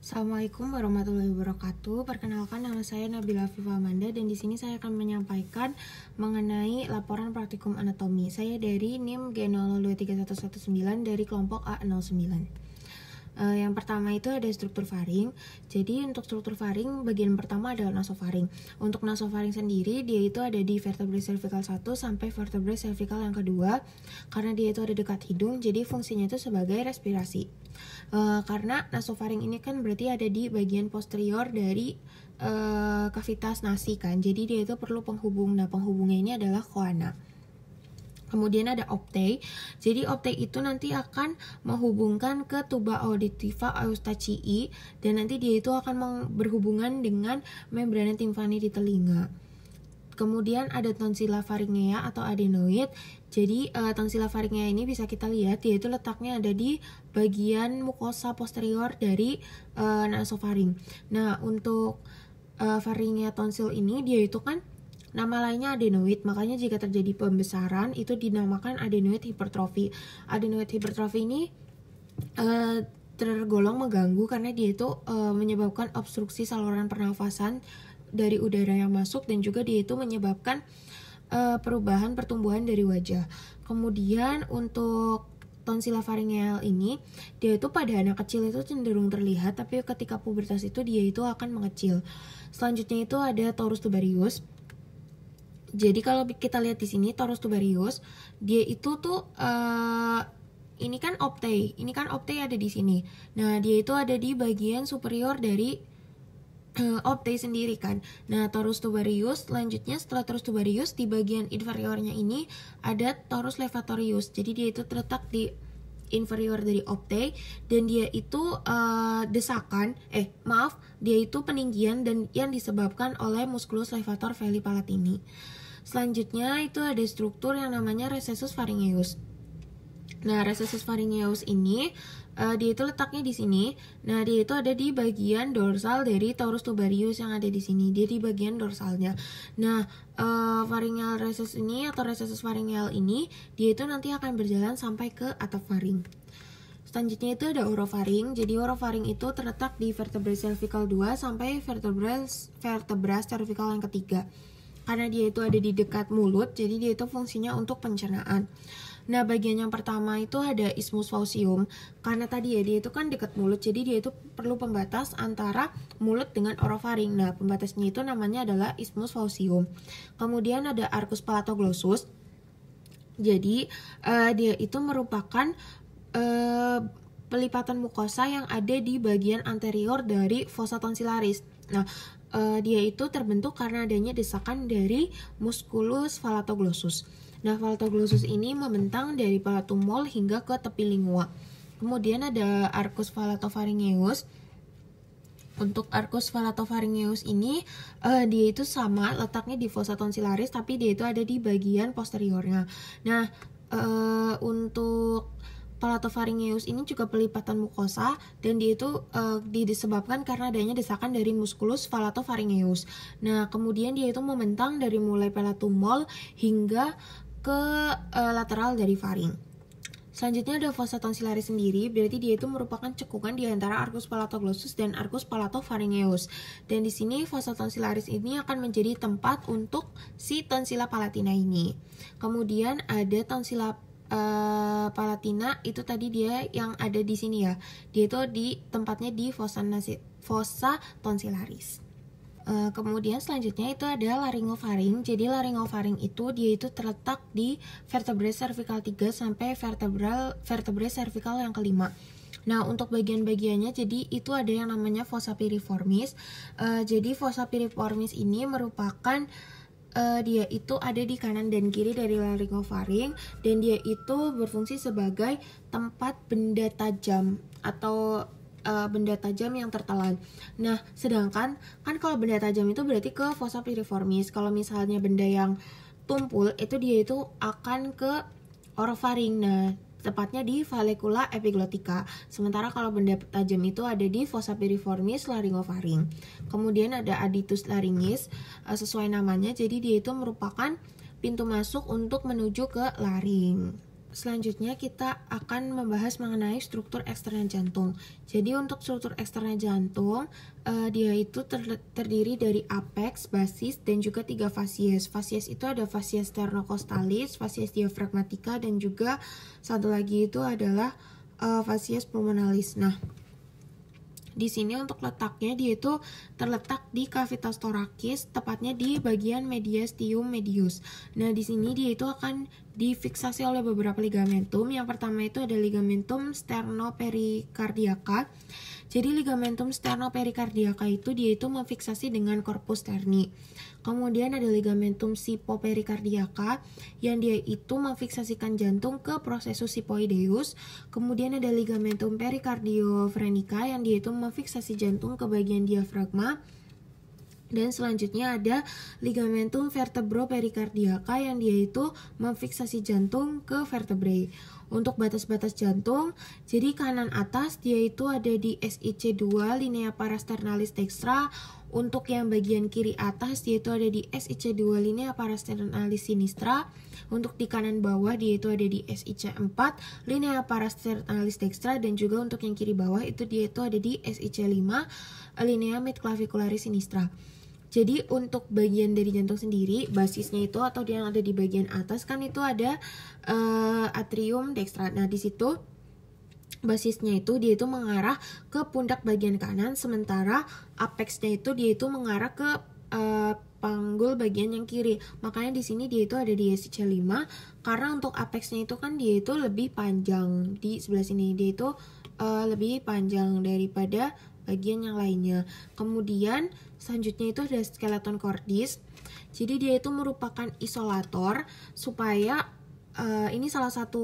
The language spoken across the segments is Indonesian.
Assalamualaikum warahmatullahi wabarakatuh. Perkenalkan, nama saya Nabila Afifa Amanda dan di sini saya akan menyampaikan mengenai laporan praktikum anatomi. Saya dari NIM G00231119 dari kelompok A09. Yang pertama itu ada struktur faring. Jadi untuk struktur faring, bagian pertama adalah nasofaring. Untuk nasofaring sendiri, dia itu ada di vertebrae cervical 1 sampai vertebrae cervical yang kedua. Karena dia itu ada dekat hidung, jadi fungsinya itu sebagai respirasi. Karena nasofaring ini kan berarti ada di bagian posterior dari kavitas nasi kan. Jadi dia itu perlu penghubung. Nah, penghubungnya ini adalah choana. Kemudian ada optei. Jadi optei itu nanti akan menghubungkan ke tuba auditiva eustachii dan nanti dia itu akan berhubungan dengan membrana timpani di telinga. Kemudian ada tonsilla faringea atau adenoid. Jadi tonsilla faringea ini bisa kita lihat dia itu letaknya ada di bagian mukosa posterior dari nasofaring. Nah, untuk faringea tonsil ini dia itu kan nama lainnya adenoid, makanya jika terjadi pembesaran itu dinamakan adenoid hipertrofi. Adenoid hipertrofi ini tergolong mengganggu karena dia itu menyebabkan obstruksi saluran pernafasan dari udara yang masuk dan juga dia itu menyebabkan perubahan pertumbuhan dari wajah. Kemudian untuk tonsilla faringeal ini dia itu pada anak kecil itu cenderung terlihat, tapi ketika pubertas itu dia itu akan mengecil. Selanjutnya itu ada torus tubarius. Jadi kalau kita lihat di sini torus tubarius, dia itu tuh ini kan optei ada di sini. Nah, dia itu ada di bagian superior dari optei sendiri kan. Nah, torus tubarius selanjutnya setelah torus tubarius di bagian inferiornya ini ada torus levatorius. Jadi dia itu terletak di inferior dari optei dan dia itu dia itu peninggian dan yang disebabkan oleh musculus levator veli palatini. Selanjutnya itu ada struktur yang namanya recessus pharyngeus. Nah, recessus pharyngeus ini dia itu letaknya di sini. Nah, dia itu ada di bagian dorsal dari torus tubarius yang ada di sini. Dia di bagian dorsalnya. Nah, pharyngeal recessus ini atau recessus pharyngeal ini dia itu nanti akan berjalan sampai ke atap faring. Selanjutnya itu ada orofaring. Jadi orofaring itu terletak di vertebrae cervical 2 sampai vertebra cervical yang ketiga. Karena dia itu ada di dekat mulut, jadi dia itu fungsinya untuk pencernaan. Nah, bagian yang pertama itu ada isthmus faucium. Karena tadi ya dia itu kan dekat mulut, jadi dia itu perlu pembatas antara mulut dengan orofaring. Nah, pembatasnya itu namanya adalah isthmus faucium. Kemudian ada arcus palatoglossus. Jadi dia itu merupakan pelipatan mukosa yang ada di bagian anterior dari fossa tonsillaris. Nah, dia itu terbentuk karena adanya desakan dari musculus palatoglossus. Nah, palatoglossus ini membentang dari palatum mol hingga ke tepi lingua. Kemudian ada arcus palatopharyngeus. Untuk arcus palatopharyngeus ini dia itu sama letaknya di fossa tonsillaris, tapi dia itu ada di bagian posteriornya. Nah, untuk palatopharyngeus ini juga pelipatan mukosa dan dia itu disebabkan karena adanya desakan dari musculus palatopharyngeus. Nah, kemudian dia itu membentang dari mulai palatum mol hingga ke lateral dari faring. Selanjutnya ada fossa tonsillaris sendiri, berarti dia itu merupakan cekungan di antara arcus palatoglossus dan arcus palatopharyngeus. Dan di sini fossa tonsillaris ini akan menjadi tempat untuk si tonsilla palatina ini. Kemudian ada tonsilla palatina itu tadi dia yang ada di sini ya. Dia itu di tempatnya di fossa tonsillaris. Kemudian selanjutnya itu ada laryngofaring. Jadi laryngofaring itu dia itu terletak di vertebrae cervical 3 sampai vertebrae cervical yang kelima. Nah, untuk bagian-bagiannya jadi itu ada yang namanya fossa piriformis. Jadi fossa piriformis ini merupakan dia itu ada di kanan dan kiri dari laryngofaring dan dia itu berfungsi sebagai tempat benda tajam atau benda tajam yang tertelan. Nah, sedangkan kan kalau benda tajam itu berarti ke fossa piriformis. Kalau misalnya benda yang tumpul itu dia itu akan ke orofaring. Nah, tepatnya di vallecula epiglottica. Sementara kalau benda tajam itu ada di fossa piriformis laryngofaring. Kemudian ada aditus laryngis, sesuai namanya, jadi dia itu merupakan pintu masuk untuk menuju ke laring. Selanjutnya kita akan membahas mengenai struktur eksternal jantung. Jadi untuk struktur eksternal jantung, dia itu terdiri dari apex, basis, dan juga 3 fasies. Fasies itu ada fasies sternocostalis, fasies diafragmatica, dan juga satu lagi itu adalah fasies pulmonalis. Nah, di sini untuk letaknya dia itu terletak di cavitas thoracis, tepatnya di bagian mediastinum medius. Nah, di sini dia itu akan difiksasi oleh beberapa ligamentum. Yang pertama itu ada ligamentum sternopericardiaca. Jadi ligamentum sternopericardiaca itu dia itu memfiksasi dengan corpus sterni. Kemudian ada ligamentum sipopericardiaca yang dia itu memfiksasikan jantung ke processus sipoideus. Kemudian ada ligamentum pericardiofrenica yang dia itu memfiksasi jantung ke bagian diafragma. Dan selanjutnya ada ligamentum vertebropericardiaca yang dia itu memfiksasi jantung ke vertebrae. Untuk batas-batas jantung, jadi kanan atas dia itu ada di SIC2 linea parasternalis dextra. Untuk yang bagian kiri atas dia itu ada di SIC2 linea parasternalis sinistra. Untuk di kanan bawah dia itu ada di SIC4 linea parasternalis dextra, dan juga untuk yang kiri bawah itu dia itu ada di SIC5 linea midclavicularis sinistra. Jadi untuk bagian dari jantung sendiri, basisnya itu atau yang ada di bagian atas kan itu ada atrium dextra. Nah, di situ basisnya itu dia itu mengarah ke pundak bagian kanan, sementara apexnya itu dia itu mengarah ke panggul bagian yang kiri. Makanya di sini dia itu ada di SIC5 karena untuk apexnya itu kan dia itu lebih panjang. Di sebelah sini dia itu lebih panjang daripada bagian yang lainnya. Kemudian selanjutnya itu ada skeleton cordis. Jadi dia itu merupakan isolator supaya ini salah satu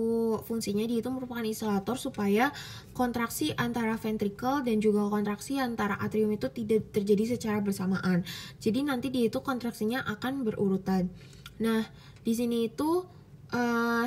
fungsinya, dia itu merupakan isolator supaya kontraksi antara ventricle dan juga kontraksi antara atrium itu tidak terjadi secara bersamaan. Jadi nanti dia itu kontraksinya akan berurutan. Nah, di sini itu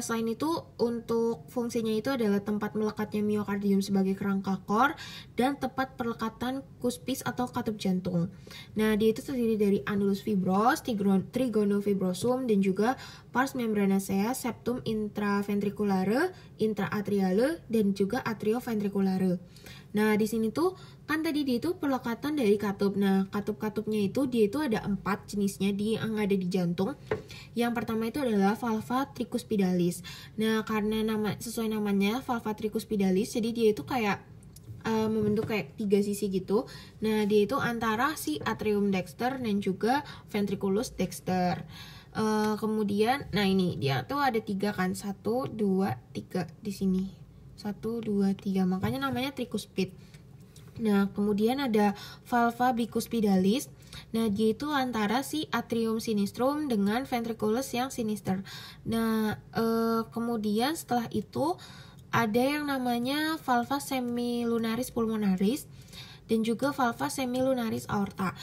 selain itu untuk fungsinya itu adalah tempat melekatnya miokardium sebagai kerangka core dan tempat perlekatan kuspis atau katup jantung. Nah, dia itu terdiri dari annulus fibros, trigonofibrosum, dan juga pars membranacea, septum intraventriculare, intraatriale, dan juga atrioventriculare. Nah, di sini tuh kan tadi dia itu perlekatan dari katup. Nah, katup-katupnya itu dia itu ada 4 jenisnya yang ada di jantung. Yang pertama itu adalah valva tricuspidalis. Nah, karena sesuai namanya valva tricuspidalis, jadi dia itu kayak membentuk kayak 3 sisi gitu. Nah, dia itu antara si atrium dexter dan juga ventriculus dexter. Kemudian, nah ini dia tuh ada 3 kan, 1, 2, 3 di sini. 1, 2, 3, makanya namanya tricuspid. Nah, kemudian ada valva bicuspidalis. Nah, dia itu antara si atrium sinistrum dengan ventriculus yang sinister. Nah, kemudian setelah itu ada yang namanya valva semilunaris pulmonaris dan juga valva semilunaris aorta.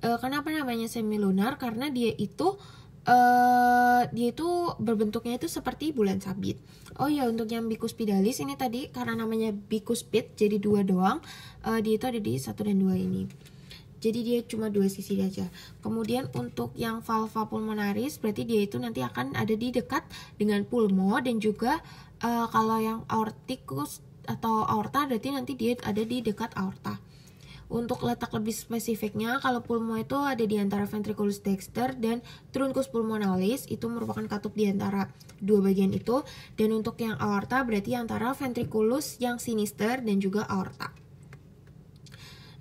Kenapa namanya semilunar? Karena dia itu berbentuknya itu seperti bulan sabit. Oh ya, untuk yang bicuspidalis ini tadi karena namanya bicuspid jadi 2 doang, dia itu ada di 1 dan 2 ini. Jadi dia cuma 2 sisi aja. Kemudian untuk yang valva pulmonaris berarti dia itu nanti akan ada di dekat dengan pulmo, dan juga kalau yang aorticus atau aorta berarti nanti dia ada di dekat aorta. Untuk letak lebih spesifiknya, kalau pulmo itu ada di antara ventriculus dexter dan truncus pulmonalis, itu merupakan katup di antara 2 bagian itu. Dan untuk yang aorta berarti antara ventriculus yang sinister dan juga aorta.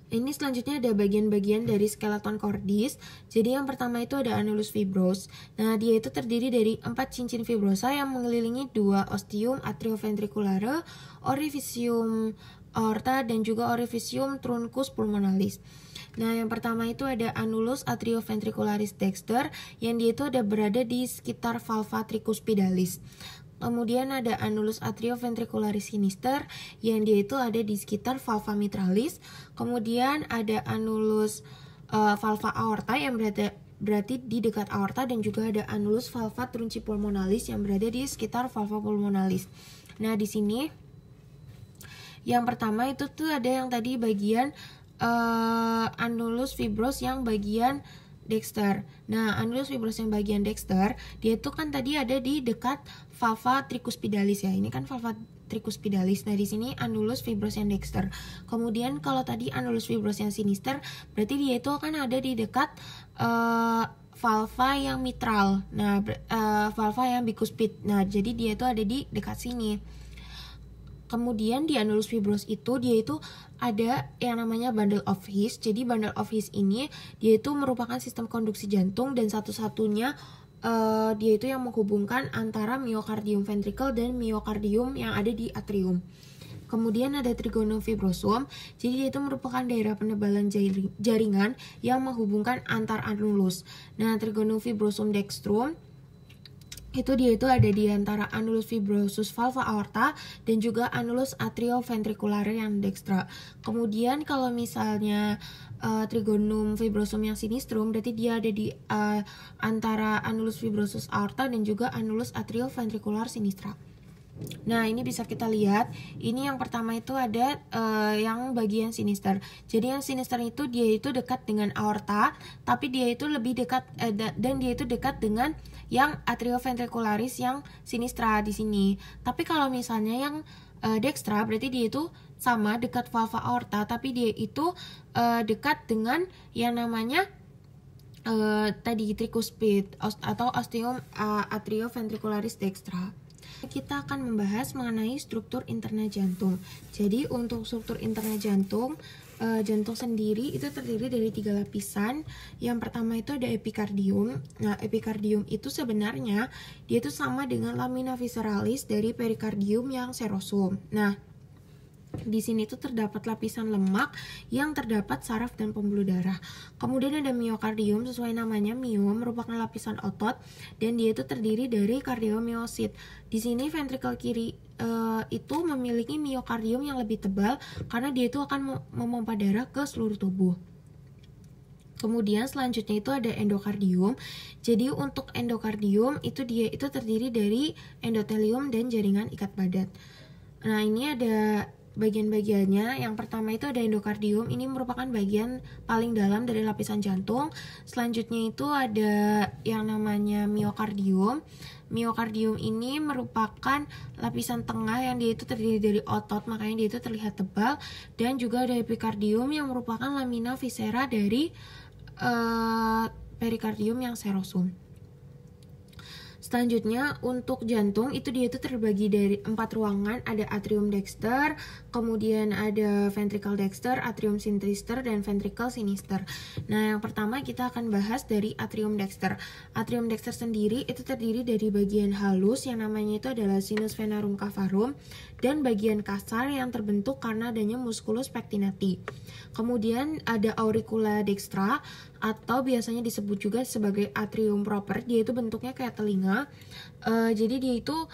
Ini selanjutnya ada bagian-bagian dari skeleton cordis. Jadi yang pertama itu ada annulus fibros. Nah, dia itu terdiri dari 4 cincin fibrosa yang mengelilingi 2 ostium atrioventriculare, orificium aorta, dan juga orificium truncus pulmonalis. Nah, yang pertama itu ada annulus atrioventricularis dexter yang dia itu ada berada di sekitar valva tricuspidalis. Kemudian ada annulus atrioventricularis sinister yang dia itu ada di sekitar valva mitralis. Kemudian ada annulus valva aorta yang berarti di dekat aorta, dan juga ada annulus valva truncipulmonalis yang berada di sekitar valva pulmonalis. Nah, di sini yang pertama itu tuh ada yang tadi bagian annulus fibros yang bagian dexter. Nah, annulus fibrosus yang bagian dexter, dia itu kan tadi ada di dekat valva tricuspidalis ya. Ini kan valva tricuspidalis. Nah, di sini annulus fibrosus yang dexter. Kemudian kalau tadi annulus fibrosus yang sinister, berarti dia itu kan ada di dekat valva yang mitral. Nah, valva yang bicuspid. Nah, jadi dia itu ada di dekat sini. Kemudian di annulus fibrosus itu dia itu ada yang namanya bundle of His. Jadi bundle of His ini dia itu merupakan sistem konduksi jantung dan satu-satunya dia itu yang menghubungkan antara myocardium ventricle dan myocardium yang ada di atrium. Kemudian ada trigonum fibrosum. Jadi dia itu merupakan daerah penebalan jaringan yang menghubungkan antar annulus. Nah, trigonum fibrosum dextrum itu dia itu ada di antara annulus fibrosus valva aorta dan juga annulus atrioventriculare yang dextra. Kemudian kalau misalnya trigonum fibrosum yang sinistrum, berarti dia ada di antara annulus fibrosus aorta dan juga annulus atrioventricular sinistra. Nah, ini bisa kita lihat. Ini yang pertama itu ada yang bagian sinister. Jadi yang sinister itu dia itu dekat dengan aorta, tapi dia itu lebih dekat dan dia itu dekat dengan yang atrioventricularis yang sinistra di sini. Tapi kalau misalnya yang dextra, berarti dia itu sama dekat valva aorta, tapi dia itu dekat dengan yang namanya tadi tricuspid atau ostium atrioventricularis dextra. Kita akan membahas mengenai struktur interna jantung. Jadi untuk struktur interna jantung, jantung sendiri itu terdiri dari 3 lapisan. Yang pertama itu ada epikardium. Nah, epikardium itu sebenarnya dia itu sama dengan lamina visceralis dari perikardium yang serosum. Nah, di sini tuh terdapat lapisan lemak yang terdapat saraf dan pembuluh darah. Kemudian ada miokardium, sesuai namanya mio merupakan lapisan otot dan dia itu terdiri dari kardiomyosit. Di sini ventrikel kiri itu memiliki miokardium yang lebih tebal karena dia itu akan memompa darah ke seluruh tubuh. Kemudian selanjutnya itu ada endokardium. Jadi untuk endokardium itu dia itu terdiri dari endotelium dan jaringan ikat padat. Nah, ini ada bagian-bagiannya. Yang pertama itu ada endokardium. Ini merupakan bagian paling dalam dari lapisan jantung. Selanjutnya itu ada yang namanya miokardium. Miokardium ini merupakan lapisan tengah yang dia itu terdiri dari otot, makanya dia itu terlihat tebal. Dan juga ada epikardium yang merupakan lamina viscera dari perikardium yang serosum. Selanjutnya untuk jantung itu dia itu terbagi dari 4 ruangan, ada atrium dexter, kemudian ada ventricle dexter, atrium sinister, dan ventricle sinister. Nah, yang pertama kita akan bahas dari atrium dexter. Atrium dexter sendiri itu terdiri dari bagian halus yang namanya itu adalah sinus venarum cavarum dan bagian kasar yang terbentuk karena adanya musculus pectinati. Kemudian ada auricula dextra atau biasanya disebut juga sebagai atrium proper. Dia itu bentuknya kayak telinga. Jadi dia itu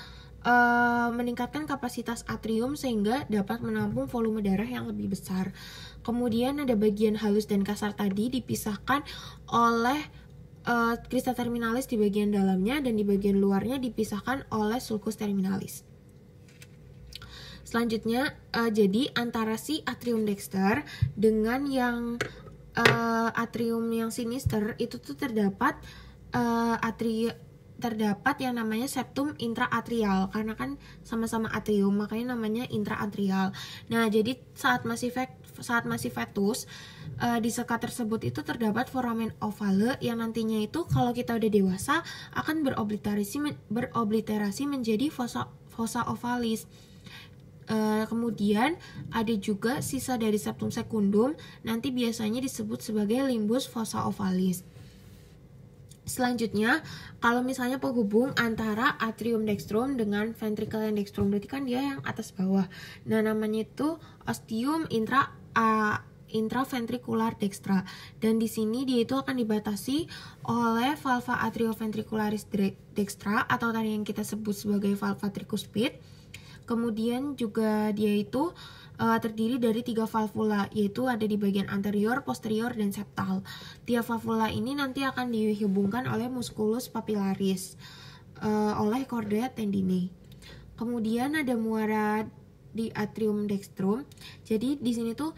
meningkatkan kapasitas atrium sehingga dapat menampung volume darah yang lebih besar. Kemudian ada bagian halus dan kasar tadi dipisahkan oleh crista terminalis di bagian dalamnya dan di bagian luarnya dipisahkan oleh sulcus terminalis. Selanjutnya jadi antara si atrium dexter dengan yang atrium yang sinister itu tuh terdapat yang namanya septum intraatrial karena kan sama-sama atrium makanya namanya intraatrial. Nah, jadi saat masih fetus di sekat tersebut itu terdapat foramen ovale yang nantinya itu kalau kita udah dewasa akan berobliterasi menjadi fossa ovalis. Kemudian ada juga sisa dari septum secundum, nanti biasanya disebut sebagai limbus fossa ovalis. Selanjutnya, kalau misalnya penghubung antara atrium dextrum dengan ventricle yang dextrum, berarti kan dia yang atas bawah. Nah, namanya itu ostium intraventricular dextra. Dan di sini dia itu akan dibatasi oleh valva atrioventricularis dextra atau tadi yang kita sebut sebagai valva tricuspid. Kemudian juga dia itu terdiri dari 3 valvula, yaitu ada di bagian anterior, posterior, dan septal. Tiap valvula ini nanti akan dihubungkan oleh musculus papillaris oleh chordea tendinae. Kemudian ada muara di atrium dextrum. Jadi di sini tuh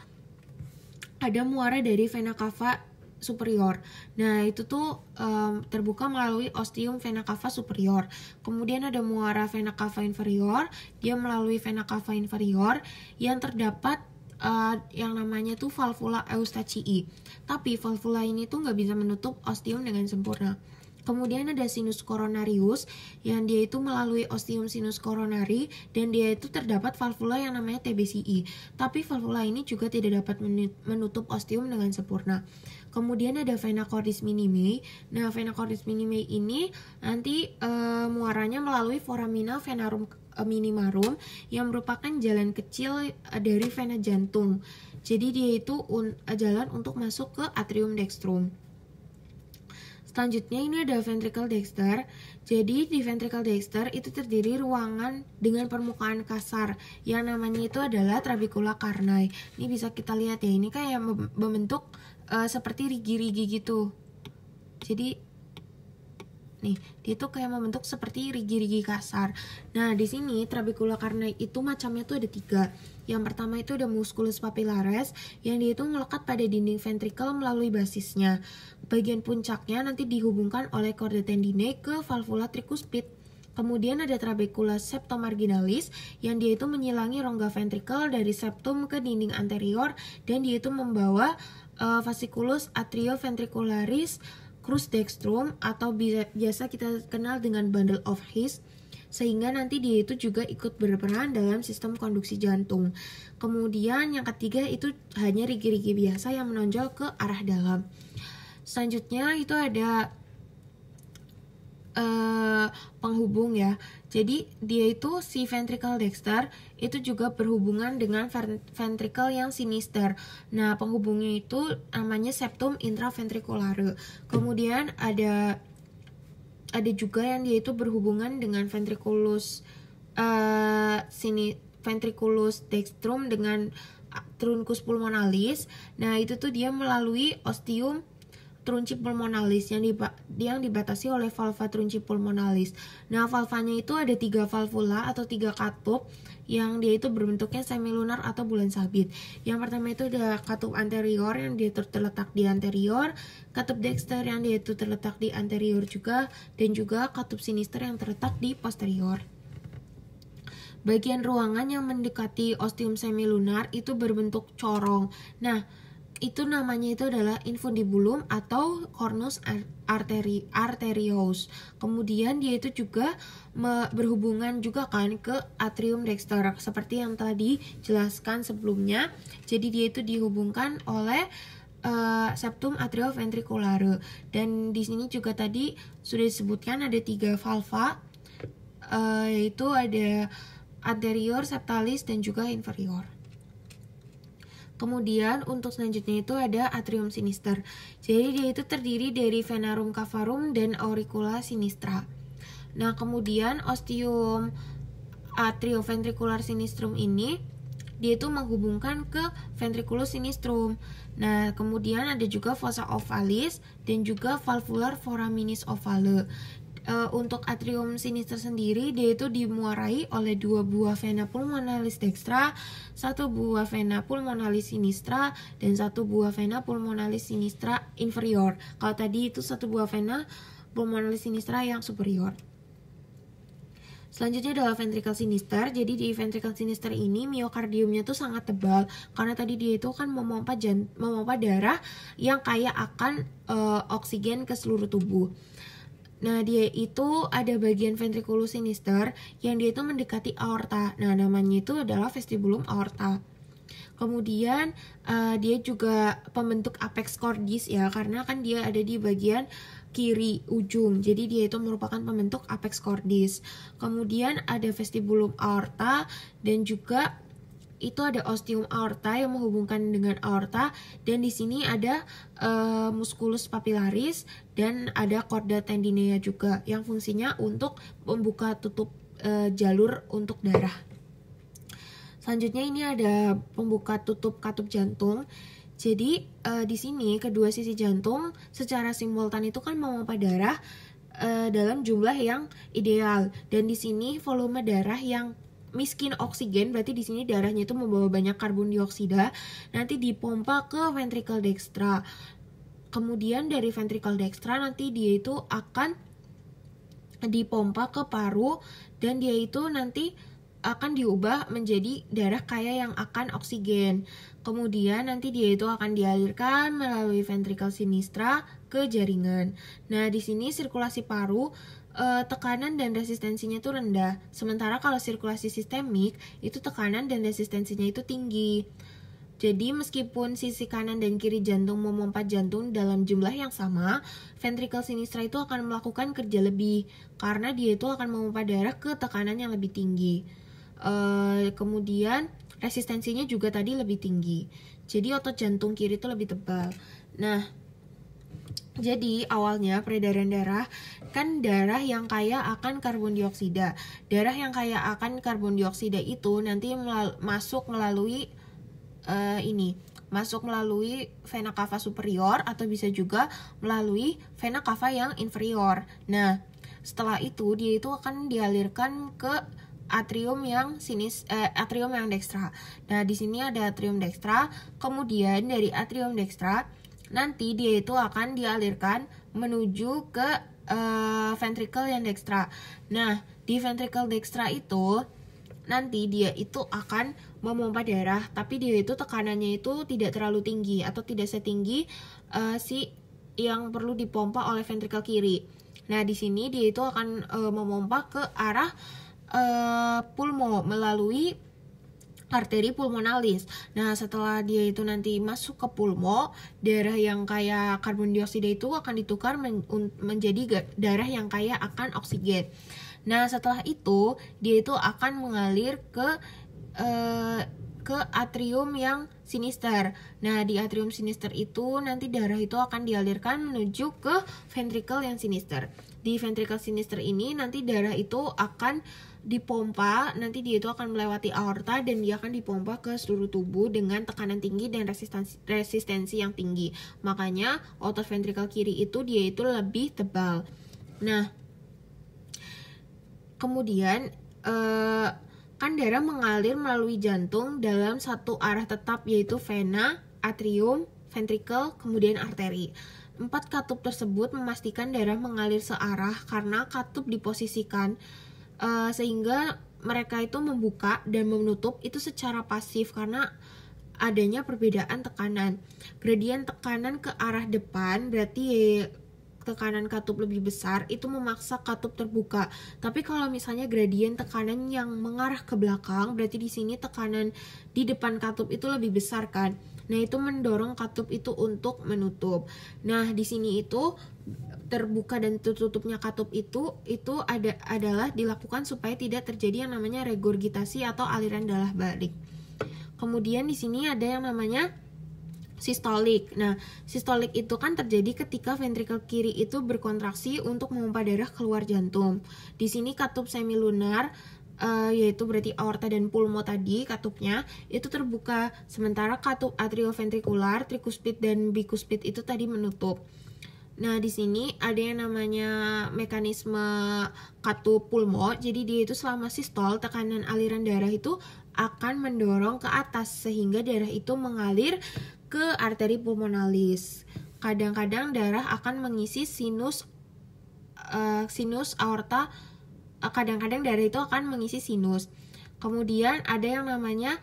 ada muara dari vena cava superior. Nah, itu tuh terbuka melalui ostium vena cava superior. Kemudian ada muara vena cava inferior, dia melalui vena cava inferior yang terdapat yang namanya tuh valvula Eustachii. Tapi valvula ini tuh nggak bisa menutup ostium dengan sempurna. Kemudian ada sinus coronarius yang dia itu melalui ostium sinus coronari dan dia itu terdapat valvula yang namanya TBCI. Tapi valvula ini juga tidak dapat menutup ostium dengan sempurna. Kemudian ada vena cordis minimi. Nah, vena cordis minimi ini nanti muaranya melalui foramina venarum minimarum yang merupakan jalan kecil dari vena jantung. Jadi dia itu jalan untuk masuk ke atrium dextrum. Selanjutnya ini ada ventricle dexter. Jadi di ventricle dexter itu terdiri ruangan dengan permukaan kasar yang namanya itu adalah trabecula carni. Ini bisa kita lihat ya, ini kayak membentuk seperti rigi-rigi gitu. Jadi nih, dia tuh kayak membentuk seperti rigi-rigi kasar. Nah, di sini trabecula carni itu macamnya tuh ada 3. Yang pertama itu ada musculus papillaris yang dia itu melekat pada dinding ventrikel melalui basisnya. Bagian puncaknya nanti dihubungkan oleh chordae tendineae ke valvula tricuspid. Kemudian ada trabecula septomarginalis yang dia itu menyilangi rongga ventrikel dari septum ke dinding anterior dan dia itu membawa fasciculus atrioventricularis crus dextrum atau biasa kita kenal dengan bundle of His, sehingga nanti dia itu juga ikut berperan dalam sistem konduksi jantung. Kemudian yang ketiga itu hanya rigi-rigi biasa yang menonjol ke arah dalam. Selanjutnya itu ada penghubung ya. Jadi dia itu si ventricle dexter itu juga berhubungan dengan ventricle yang sinister. Nah, penghubungnya itu namanya septum intraventriculare. Kemudian ada juga yang dia itu berhubungan dengan ventriculus ventriculus dextrum dengan truncus pulmonalis. Nah, itu tuh dia melalui ostium trunci pulmonalis yang dibatasi oleh valva trunci pulmonalis. Nah, valvanya itu ada 3 valvula atau 3 katup yang dia itu berbentuknya semilunar atau bulan sabit. Yang pertama itu ada katup anterior yang dia terletak di anterior, katup dexter yang dia itu terletak di anterior juga, dan juga katup sinister yang terletak di posterior. Bagian ruangan yang mendekati ostium semilunar itu berbentuk corong. Nah, itu namanya itu adalah infundibulum atau cornus arteriosus. Kemudian dia itu juga berhubungan juga kan ke atrium dexter seperti yang tadi dijelaskan sebelumnya. Jadi dia itu dihubungkan oleh septum atrioventriculare. Dan di sini juga tadi sudah disebutkan ada 3 valva, yaitu ada anterior, septalis, dan juga inferior. Kemudian untuk selanjutnya itu ada atrium sinister. Jadi dia itu terdiri dari venarum cavarum dan auricula sinistra. Nah, kemudian ostium atrioventricular sinistrum ini dia itu menghubungkan ke ventriculus sinistrum. Nah, kemudian ada juga fossa ovalis dan juga valvular foraminis ovale. Untuk atrium sinister sendiri dia itu dimuarai oleh 2 buah vena pulmonalis dextra, 1 buah vena pulmonalis sinistra, dan 1 buah vena pulmonalis sinistra inferior. Kalau tadi itu 1 buah vena pulmonalis sinistra yang superior. Selanjutnya adalah ventricle sinister. Jadi di ventricle sinister ini miokardiumnya tuh sangat tebal karena tadi dia itu kan memompa darah yang kaya akan oksigen ke seluruh tubuh. Nah, dia itu ada bagian ventriculus sinister yang dia itu mendekati aorta. Nah, namanya itu adalah vestibulum aorta. Kemudian dia juga pembentuk apex cordis ya, karena kan dia ada di bagian kiri ujung. Jadi dia itu merupakan pembentuk apex cordis. Kemudian ada vestibulum aorta dan juga itu ada ostium aorta yang menghubungkan dengan aorta, dan di sini ada musculus papillaris dan ada chordae tendineae juga yang fungsinya untuk membuka tutup jalur untuk darah. Selanjutnya ini ada pembuka tutup katup jantung. Jadi di sini kedua sisi jantung secara simultan itu kan memompa darah dalam jumlah yang ideal, dan di sini volume darah yang miskin oksigen, berarti di sini darahnya itu membawa banyak karbon dioksida, nanti dipompa ke ventricle dextra. Kemudian dari ventricle dextra nanti dia itu akan dipompa ke paru dan dia itu nanti akan diubah menjadi darah kaya yang akan oksigen. Kemudian nanti dia itu akan dialirkan melalui ventricle sinistra ke jaringan. Nah, di sini sirkulasi paru tekanan dan resistensinya itu rendah. Sementara kalau sirkulasi sistemik itu tekanan dan resistensinya itu tinggi. Jadi meskipun sisi kanan dan kiri jantung memompa jantung dalam jumlah yang sama, ventricle sinistra itu akan melakukan kerja lebih karena dia itu akan memompa darah ke tekanan yang lebih tinggi. Kemudian resistensinya juga tadi lebih tinggi. Jadi otot jantung kiri itu lebih tebal. Nah, jadi awalnya peredaran darah kan darah yang kaya akan karbon dioksida. Darah yang kaya akan karbon dioksida itu nanti masuk melalui vena cava superior atau bisa juga melalui vena cava yang inferior. Nah, setelah itu dia itu akan dialirkan ke atrium yang dextra. Nah, di sini ada atrium dextra. Kemudian dari atrium dextra nanti dia itu akan dialirkan menuju ke ventricle yang dextra. Nah, di ventricle dextra itu nanti dia itu akan memompa darah, tapi dia itu tekanannya itu tidak terlalu tinggi atau tidak setinggi yang perlu dipompa oleh ventricle kiri. Nah, di sini dia itu akan memompa ke arah pulmo melalui arteri pulmonalis. Nah, setelah dia itu nanti masuk ke pulmo, darah yang kaya karbon dioksida itu akan ditukar menjadi darah yang kaya akan oksigen. Nah, setelah itu dia itu akan mengalir ke atrium yang sinister. Nah, di atrium sinister itu nanti darah itu akan dialirkan menuju ke ventricle yang sinister. Di ventricle sinister ini nanti darah itu akan dipompa, nanti dia itu akan melewati aorta dan dia akan dipompa ke seluruh tubuh dengan tekanan tinggi dan resistensi yang tinggi. Makanya otot ventricle kiri itu dia itu lebih tebal. Nah, kemudian kan darah mengalir melalui jantung dalam satu arah tetap, yaitu vena, atrium, ventricle, kemudian arteri. 4 katup tersebut memastikan darah mengalir searah karena katup diposisikan sehingga mereka itu membuka dan menutup itu secara pasif karena adanya perbedaan tekanan. Gradien tekanan ke arah depan berarti tekanan katup lebih besar itu memaksa katup terbuka. Tapi kalau misalnya gradien tekanan yang mengarah ke belakang, berarti di sini tekanan di depan katup itu lebih besar kan. Nah, itu mendorong katup itu untuk menutup. Nah, di sini itu terbuka dan tertutupnya katup itu adalah dilakukan supaya tidak terjadi yang namanya regurgitasi atau aliran darah balik. Kemudian di sini ada yang namanya sistolik. Nah, sistolik itu kan terjadi ketika ventricle kiri itu berkontraksi untuk memompa darah keluar jantung. Di sini katup semilunar yaitu berarti aorta dan pulmo tadi katupnya itu terbuka, sementara katup atrioventrikular, trikuspid dan bikuspid itu tadi menutup. Nah, di sini ada yang namanya mekanisme katup pulmo. Jadi dia itu selama sistol tekanan aliran darah itu akan mendorong ke atas sehingga darah itu mengalir ke arteri pulmonalis. Kadang-kadang darah akan mengisi sinus aorta. Kadang-kadang darah itu akan mengisi sinus. Kemudian ada yang namanya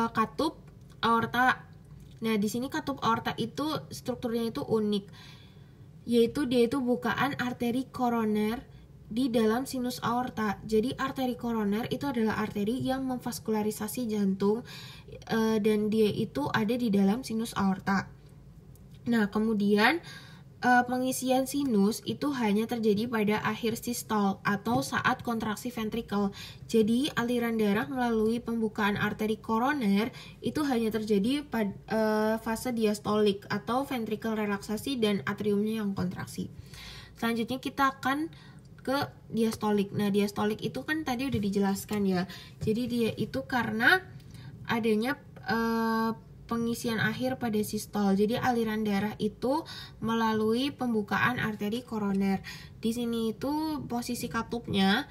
katup aorta. Nah, di sini katup aorta itu strukturnya itu unik, yaitu dia itu bukaan arteri koroner di dalam sinus aorta. Jadi arteri koroner itu adalah arteri yang memvaskularisasi jantung dan dia itu ada di dalam sinus aorta. Nah, kemudian pengisian sinus itu hanya terjadi pada akhir sistol atau saat kontraksi ventrikel. Jadi aliran darah melalui pembukaan arteri koroner itu hanya terjadi pada fase diastolik atau ventrikel relaksasi dan atriumnya yang kontraksi. Selanjutnya kita akan ke diastolik. Nah, diastolik itu kan tadi udah dijelaskan ya. Jadi dia itu karena adanya pengisian akhir pada sistol. Jadi aliran darah itu melalui pembukaan arteri koroner. Di sini itu posisi katupnya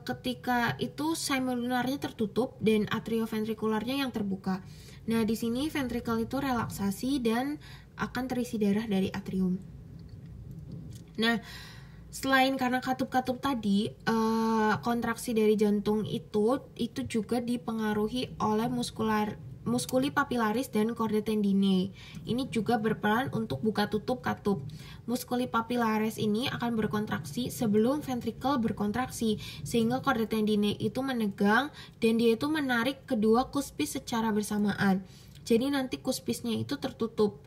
ketika itu semilunarnya tertutup dan atrioventrikularnya yang terbuka. Nah, di sini ventricle itu relaksasi dan akan terisi darah dari atrium. Nah, selain karena katup-katup tadi, kontraksi dari jantung itu juga dipengaruhi oleh muskuli papilaris dan chordae tendineae. Ini juga berperan untuk buka tutup katup. Muskuli papilaris ini akan berkontraksi sebelum ventricle berkontraksi, sehingga chordae tendineae itu menegang dan dia itu menarik kedua kuspis secara bersamaan. Jadi nanti kuspisnya itu tertutup.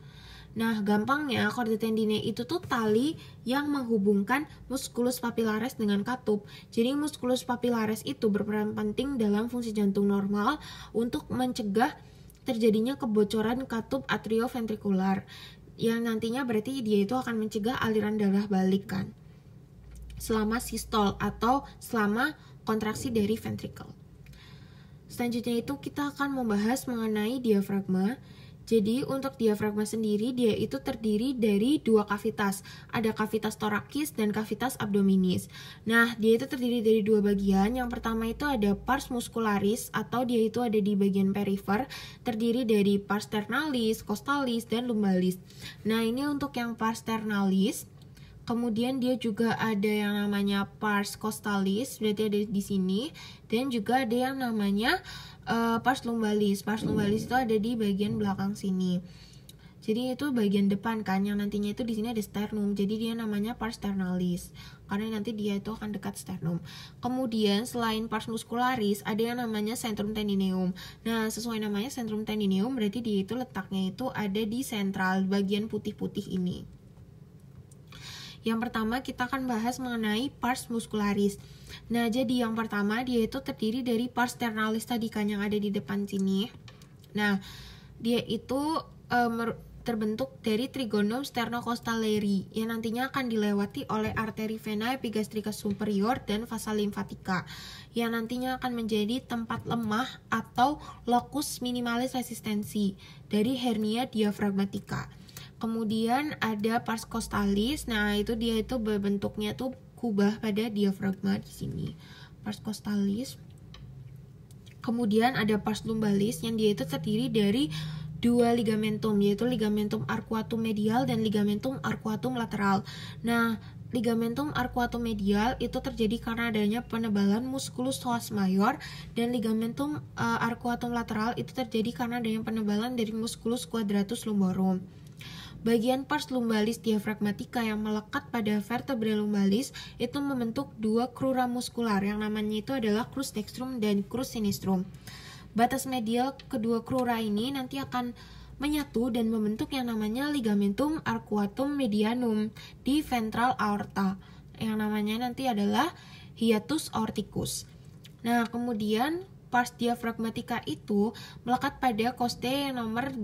Nah, gampangnya chordae tendineae itu tuh tali yang menghubungkan musculus papilaris dengan katup. Jadi musculus papilaris itu berperan penting dalam fungsi jantung normal untuk mencegah terjadinya kebocoran katup atrioventrikular, yang nantinya berarti dia itu akan mencegah aliran darah balik kan selama sistol atau selama kontraksi dari ventricle. Selanjutnya itu kita akan membahas mengenai diafragma. Jadi untuk diafragma sendiri dia itu terdiri dari dua kavitas. Ada kavitas torakis dan kavitas abdominis. Nah, dia itu terdiri dari dua bagian. Yang pertama itu ada pars muscularis atau dia itu ada di bagian perifer, terdiri dari pars sternalis, costalis, dan lumbalis. Nah, ini untuk yang pars sternalis. Kemudian dia juga ada yang namanya pars costalis, berarti ada di sini, dan juga ada yang namanya pars lumbalis. Pars lumbalis itu ada di bagian belakang sini. Jadi itu bagian depan kan, yang nantinya itu di sini ada sternum. Jadi dia namanya pars sternalis karena nanti dia itu akan dekat sternum. Kemudian selain pars muscularis ada yang namanya centrum tendineum. Nah, sesuai namanya centrum tendineum berarti dia itu letaknya itu ada di sentral, bagian putih-putih ini. Yang pertama kita akan bahas mengenai pars muscularis. Nah, jadi yang pertama dia itu terdiri dari pars sternalis tadi kan yang ada di depan sini. Nah, dia itu terbentuk dari trigonum sternocostaleri yang nantinya akan dilewati oleh arteri vena epigastrika superior dan vasa limfatika yang nantinya akan menjadi tempat lemah atau locus minimalis resistensi dari hernia diafragmatika. Kemudian ada pars costalis. Nah, itu dia itu bentuknya tuh kubah pada diafragma di sini. Pars costalis. Kemudian ada pars lumbalis yang dia itu terdiri dari dua ligamentum, yaitu ligamentum arcuatum medial dan ligamentum arcuatum lateral. Nah, ligamentum arcuatum medial itu terjadi karena adanya penebalan musculus psoas major, dan ligamentum arcuatum lateral itu terjadi karena adanya penebalan dari musculus quadratus lumborum. Bagian pars lumbalis diafragmatika yang melekat pada vertebrae lumbalis itu membentuk dua crura muskular yang namanya itu adalah crus dextrum dan crus sinistrum. Batas medial kedua crura ini nanti akan menyatu dan membentuk yang namanya ligamentum arcuatum medianum di ventral aorta yang namanya nanti adalah hiatus aorticus. Nah, kemudian pars diafragmatika itu melekat pada costae yang nomor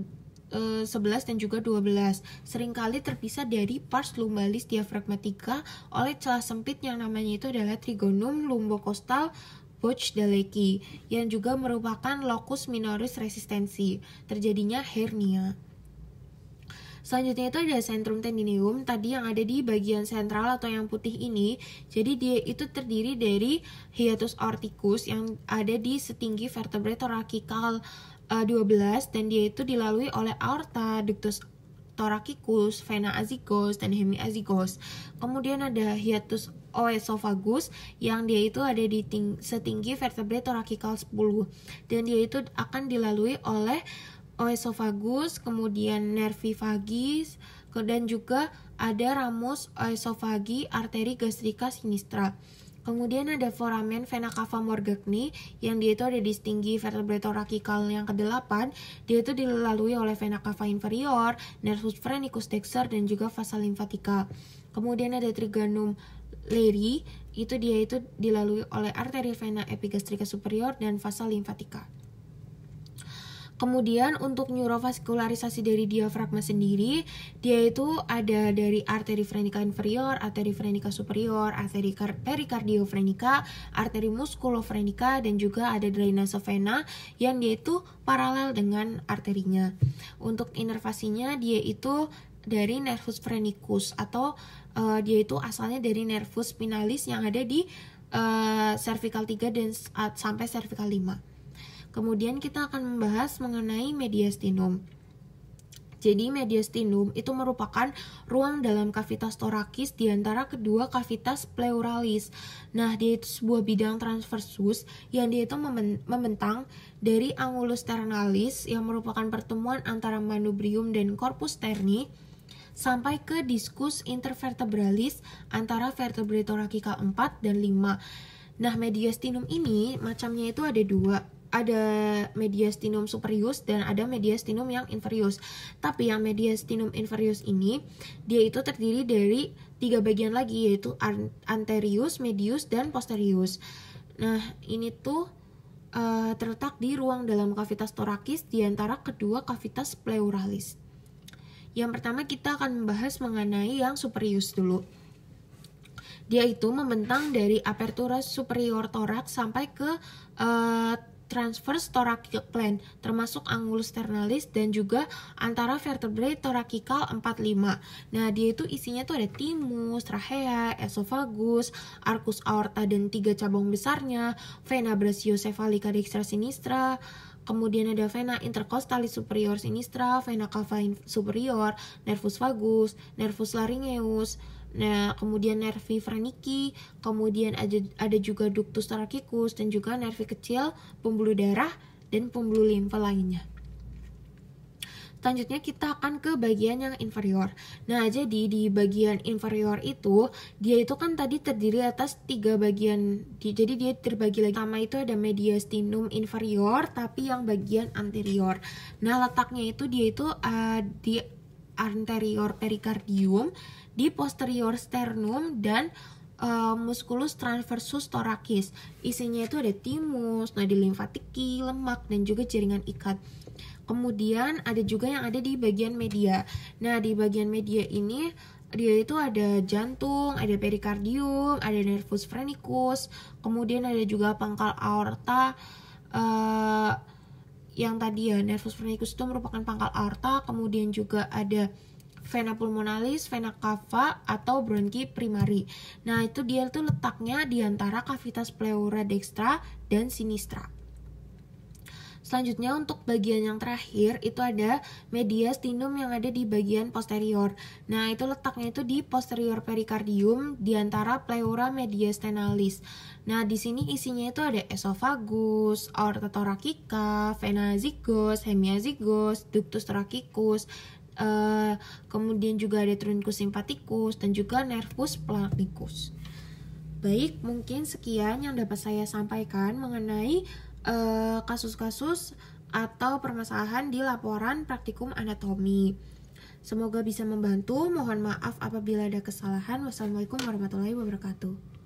11 dan juga 12. Seringkali terpisah dari pars lumbalis diafragmatika oleh celah sempit yang namanya itu adalah trigonum lumbocostal Buch-Dalleki yang juga merupakan locus minoris resistensi terjadinya hernia. Selanjutnya itu ada centrum tendineum tadi yang ada di bagian sentral atau yang putih ini. Jadi dia itu terdiri dari hiatus aorticus yang ada di setinggi vertebrae thoracical 12 dan dia itu dilalui oleh aorta, ductus thoracicus, vena azygos, dan hemiazygos. Kemudian ada hiatus oesophagus yang dia itu ada di setinggi vertebrae thoracical 10 dan dia itu akan dilalui oleh oesophagus, kemudian nervi vagis, dan juga ada ramus oesophagi arteri gastrika sinistra. Kemudian ada foramen vena cava morgagni yang dia itu ada di setinggi vertebrae thoracical yang ke-8. Dia itu dilalui oleh vena cava inferior, nervus phrenicus dexter, dan juga vasa limfatika. Kemudian ada trigonum leri, itu dia itu dilalui oleh arteri vena epigastrika superior dan vasa limfatika. Kemudian untuk neurovaskularisasi dari diafragma sendiri, dia itu ada dari arteri phrenica inferior, arteri phrenica superior, arteri pericardiofrenica, arteri musculofrenica, dan juga ada drainase vena yang dia itu paralel dengan arterinya. Untuk inervasinya dia itu dari nervus phrenicus atau dia itu asalnya dari nervus spinalis yang ada di cervical 3 dan sampai cervical 5. Kemudian kita akan membahas mengenai mediastinum. Jadi mediastinum itu merupakan ruang dalam kavitas torakis di antara kedua kavitas pleuralis. Nah, dia itu sebuah bidang transversus yang dia itu membentang dari angulus ternalis yang merupakan pertemuan antara manubrium dan corpus terni sampai ke discus intervertebralis antara vertebrae torakikal 4 dan 5. Nah, mediastinum ini macamnya itu ada dua. Ada mediastinum superius dan ada mediastinum yang inferius. Tapi yang mediastinum inferius ini dia itu terdiri dari 3 bagian lagi, yaitu anterius, medius, dan posterius. Nah, ini tuh terletak di ruang dalam kavitas torakis di antara kedua kavitas pleuralis. Yang pertama kita akan membahas mengenai yang superius dulu. Dia itu membentang dari apertura superior toraks sampai ke transverse thoracic plane, termasuk angulus ternalis dan juga antara vertebrae thoracical 4-5. Nah, dia itu isinya tuh ada thymus, trachea, esophagus, arcus aorta dan 3 cabang besarnya, vena brachiocephalica dextra sinistra, kemudian ada vena intercostalis superior sinistra, vena cava superior, nervus vagus, nervus laryngeus. Nah, kemudian nervi frenici, kemudian ada juga ductus thoracicus dan juga nervi kecil, pembuluh darah dan pembuluh limfa lainnya. Selanjutnya kita akan ke bagian yang inferior. Nah, jadi di bagian inferior itu dia itu kan tadi terdiri atas 3 bagian. Jadi dia terbagi lagi. Pertama itu ada mediastinum inferior tapi yang bagian anterior. Nah, letaknya itu dia itu di anterior pericardium, di posterior sternum dan musculus transversus thoracis. Isinya itu ada thymus, nadi limfatiki, lemak dan juga jaringan ikat. Kemudian ada juga yang ada di bagian media. Nah, di bagian media ini dia itu ada jantung, ada perikardium, ada nervus phrenicus, kemudian ada juga pangkal aorta. Yang tadi ya, nervus phrenicus itu merupakan pangkal aorta, kemudian juga ada vena pulmonalis, vena cava atau bronki primari. Nah, itu dia tuh letaknya di antara kavitas pleura dextra dan sinistra. Selanjutnya untuk bagian yang terakhir itu ada mediastinum yang ada di bagian posterior. Nah, itu letaknya itu di posterior pericardium di antara pleura mediastenalis. Nah, di sini isinya itu ada esophagus, aorta thoracica, vena zygos, hemiazygos, ductus thoracicus, kemudian juga ada truncus sympathicus dan juga nervus planicus. Baik, mungkin sekian yang dapat saya sampaikan mengenai kasus-kasus atau permasalahan di laporan praktikum anatomi. Semoga bisa membantu. Mohon maaf apabila ada kesalahan. Wassalamualaikum warahmatullahi wabarakatuh.